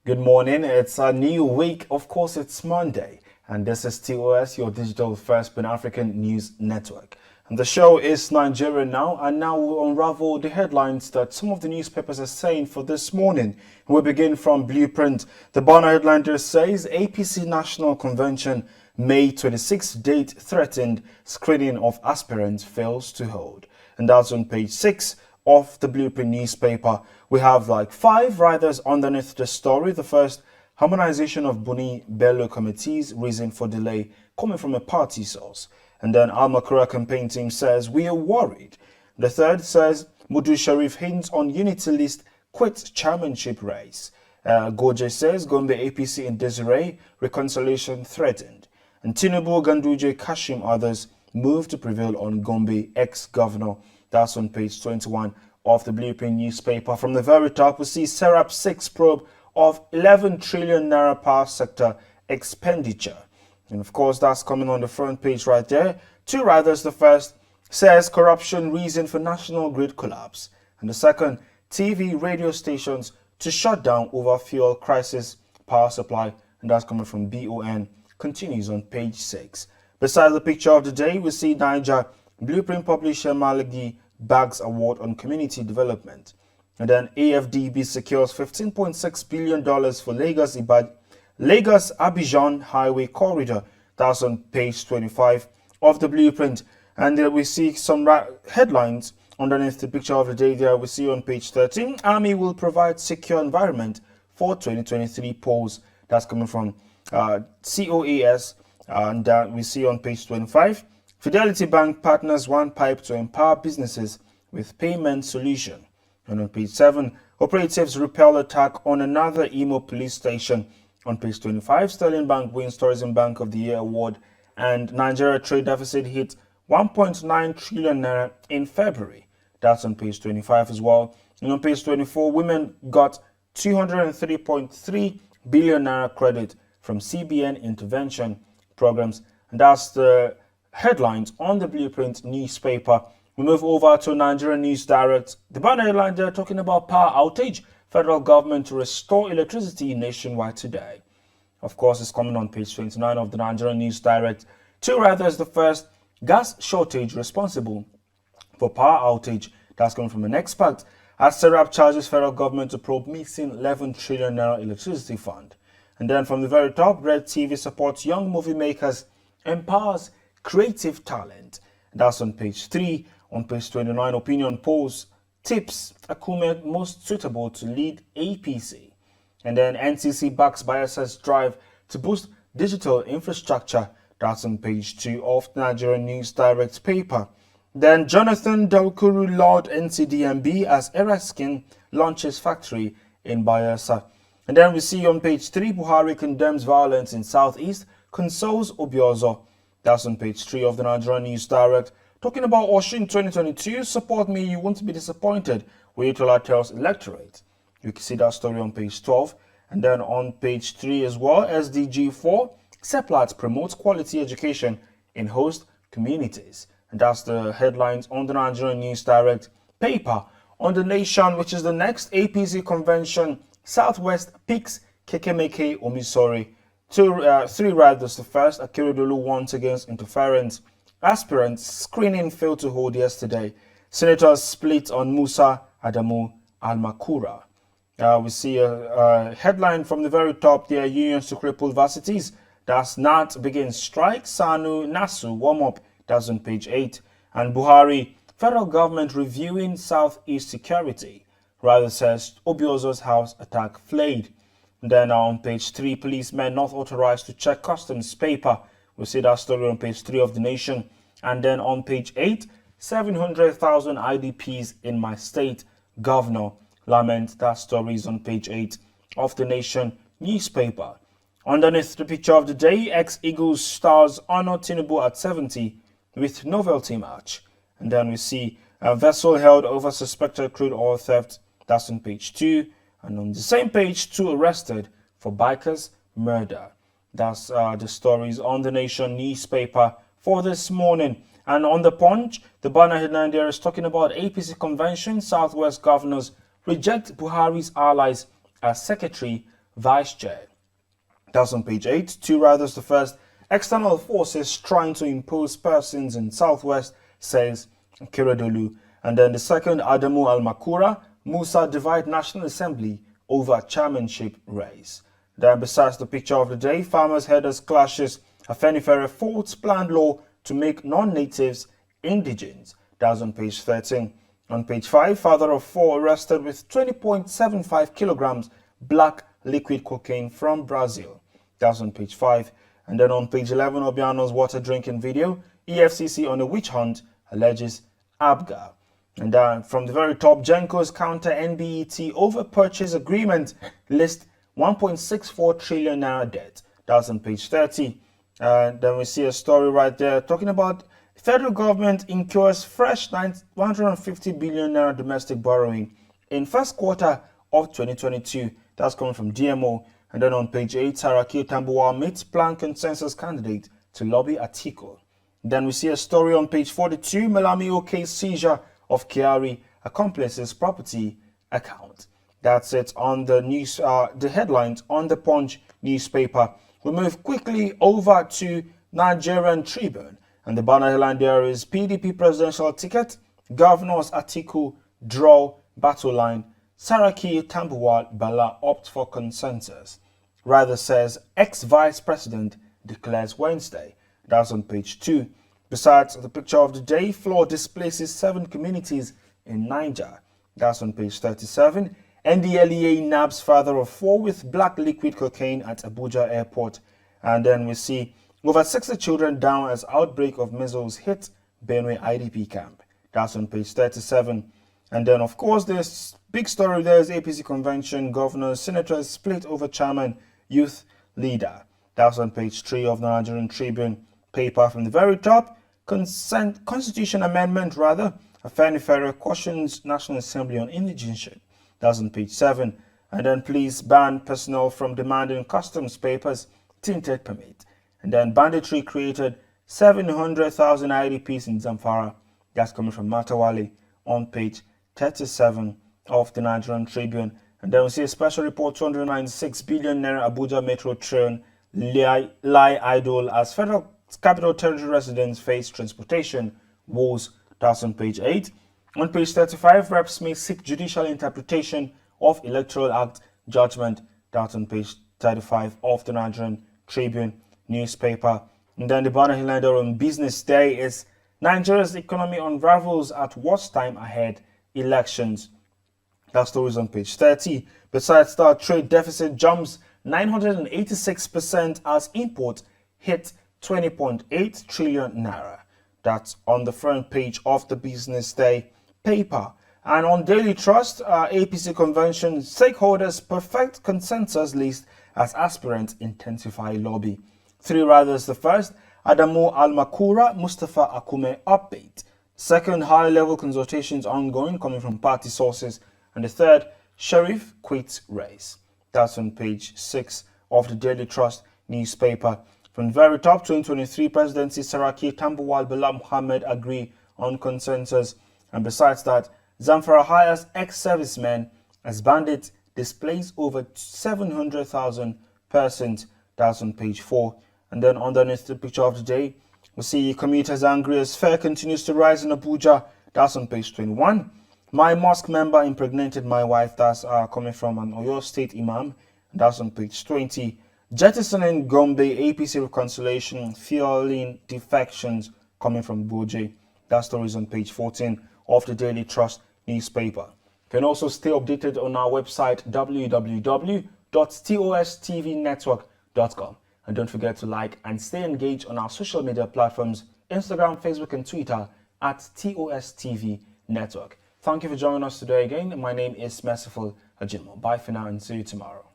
Good morning. It's a new week. Of course, it's Monday. And this is TOS, your digital first Pan-African news network. And the show is Nigerian Now. And now we'll unravel the headlines that some of the newspapers are saying for this morning. We'll begin from Blueprint. The banner headline there says APC National Convention May 26th date threatened, screening of aspirants fails to hold. And that's on page 6 of the Blueprint newspaper. We have like 5 riders underneath the story. The first, harmonization of Buni Bello committees, reason for delay, coming from a party source. And then Al-Makura campaign team says, we are worried. The third says, Mudu Sharif hints on unity list, quits chairmanship race. Goje says, Gombe APC in disarray, reconciliation threatened. And Tinubu, Ganduje, Kashim, others move to prevail on Gombe ex-governor. That's on page 21 of the Blueprint newspaper. From the very top, we see Serap 6 probe of 11 trillion naira power sector expenditure. And of course, that's coming on the front page right there. 2 riders. The first says corruption reason for national grid collapse. And the second, TV radio stations to shut down over fuel crisis power supply. And that's coming from BON. Continues on page 6. Beside the picture of the day, we see Niger Blueprint publisher Malagi Bags Award on Community Development. And then AFDB secures $15.6 billion for Lagos Abidjan Highway Corridor. That's on page 25 of the Blueprint. And there we see some headlines underneath the picture of the day there. We see on page 13, Army will provide secure environment for 2023 polls. That's coming from COAS. And we see on page 25, Fidelity Bank partners one pipe to empower businesses with payment solution. And on page 7, operatives repel attack on another Imo police station. On page 25, Sterling Bank wins Tourism Bank of the Year award. And Nigeria trade deficit hit 1.9 trillion naira in February. That's on page 25 as well. And on page 24, women got 203.3 billion naira credit from CBN intervention programs. And that's the headlines on the Blueprint newspaper. We move over to Nigerian News Direct. The banner headline there talking about power outage. Federal government to restore electricity nationwide today. Of course, it's coming on page 29 of the Nigerian News Direct. 2 riders. The first, gas shortage responsible for power outage. That's coming from an expert. As Serap charges federal government to probe missing 11 trillion naira electricity fund. And then from the very top, Red TV supports young movie makers, empowers creative talent. That's on page 3. On page 29, opinion polls tips Akume most suitable to lead APC. And then NCC backs biosas drive to boost digital infrastructure. That's on page 2 of the Nigerian News Direct paper. Then Jonathan Dalkuru Lord NCDMB as Eraskin launches factory in Bayelsa. And then we see on page 3, Buhari condemns violence in Southeast, consoles Obiozo. That's on page 3 of the Nigerian News Direct. Talking about Oshin 2022, support me, you won't be disappointed. Oyetola tells electorate. You can see that story on page 12. And then on page 3 as well, SDG 4, Seplat promotes quality education in host communities. And that's the headlines on the Nigerian News Direct paper. On The Nation, which is the next APC convention, Southwest picks Kekemeke Omisori. 3 riders. The first, Akeredolu once against interference. Aspirants screening failed to hold yesterday. Senators split on Musa Adamu Al-Makura. We see a headline from the very top there, unions to cripple varsities. That's NAT begins strike, SANU, NASU warm up. That's on page 8. And Buhari, federal government reviewing Southeast security. Rather says Obiozo's house attack flayed. And then on page 3, policemen not authorized to check customs paper. We see that story on page 3 of The Nation. And then on page 8, 700,000 IDPs in my state. Governor lament. That story is on page 8 of The Nation newspaper. Underneath the picture of the day, ex-Eagles stars honor Tinubu at 70 with novelty match. And then we see a vessel held over suspected crude oil theft. That's on page 2. And on the same page, 2 arrested for bikers' murder. That's the stories on The Nation newspaper for this morning. And on The Punch, the banner headline there is talking about APC convention. Southwest governors reject Buhari's allies as secretary vice chair. That's on page 8. Two riders, the first, external forces trying to impose persons in Southwest, says Kiredolu. And then the second, Adamu Al-Makura, Musa divide National Assembly over chairmanship race. Then besides the picture of the day, farmers' headers clashes, Afenifere faults planned law to make non-natives indigents. That's on page 13. On page 5, father of 4 arrested with 20.75 kilograms black liquid cocaine from Brazil. That's on page 5. And then on page 11, Obiano's water drinking video, EFCC on a witch hunt alleges Abga. And then from the very top, Genco's counter NBET over purchase agreement list 1.64 trillion naira debt. That's on page 30. And then we see a story right there talking about federal government incurs fresh 150 billion naira domestic borrowing in first quarter of 2022. That's coming from DMO. And then on page 8, Saraki Tambuwal meets plan consensus candidate to lobby Atiku. Then we see a story on page 42, Melami OK seizure of Kiari accomplices property account. That's it on the news, the headlines on the Punch newspaper. We move quickly over to Nigerian Tribune, and the banner headline there is PDP presidential ticket, Governors Atiku draw battle line, Saraki Tambuwal Bala opt for consensus. Rather says ex-vice president declares Wednesday. That's on page 2. Besides the picture of the day, flood displaces 7 communities in Niger. That's on page 37. NDLEA nabs father of 4 with black liquid cocaine at Abuja airport. And then we see over 60 children down as outbreak of measles hit Benue IDP camp. That's on page 37. And then, of course, this big story there is APC convention, governors, senators split over chairman, youth leader. That's on page 3 of the Nigerian Tribune paper. From the very top, Constitution Amendment, Afenifere cautions National Assembly on indigenship. That's on page 7. And then police ban personnel from demanding customs papers, tinted permit. And then banditry created 700,000 IDPs in Zamfara. That's coming from Matawali on page 37 of the Nigerian Tribune. And then we see a special report, 296 billion naira Abuja Metro train lie idle as federal capital territory residents face transportation woes. That's on page 8. On page 35, reps may seek judicial interpretation of Electoral Act judgment. That's on page 35 of the Nigerian Tribune newspaper. And then the banner headline on Business Day is Nigeria's economy unravels at worst time ahead elections. That story is on page 30. Besides that, trade deficit jumps 986% as import hit 20.8 trillion naira. That's on the front page of the Business Day paper. And on Daily Trust, APC convention stakeholders perfect consensus list as aspirants intensify lobby. 3 riders, the first, Adamu Al-Makura, Mustafa Akume update. Second, high-level consultations ongoing coming from party sources. And the third, Sheriff quits race. That's on page 6 of the Daily Trust newspaper. From the very top, 2023 presidency, Saraki Tambuwal Bala Muhammad agree on consensus. And besides that, Zamfara hires ex-servicemen as bandits, displays over 700,000 persons. That's on page 4. And then underneath the picture of the day, we see commuters angry as fare continues to rise in Abuja. That's on page 21. My mosque member impregnated my wife. That's coming from an Oyo State Imam. That's on page 20. Jettisoning Gombe APC reconciliation, fueling defections coming from Boje. That story is on page 14 of the Daily Trust newspaper. You can also stay updated on our website www.tostvnetwork.com. And don't forget to like and stay engaged on our social media platforms, Instagram, Facebook, and Twitter at TOSTV Network. Thank you for joining us today again. My name is Merciful Ajimo. Bye for now and see you tomorrow.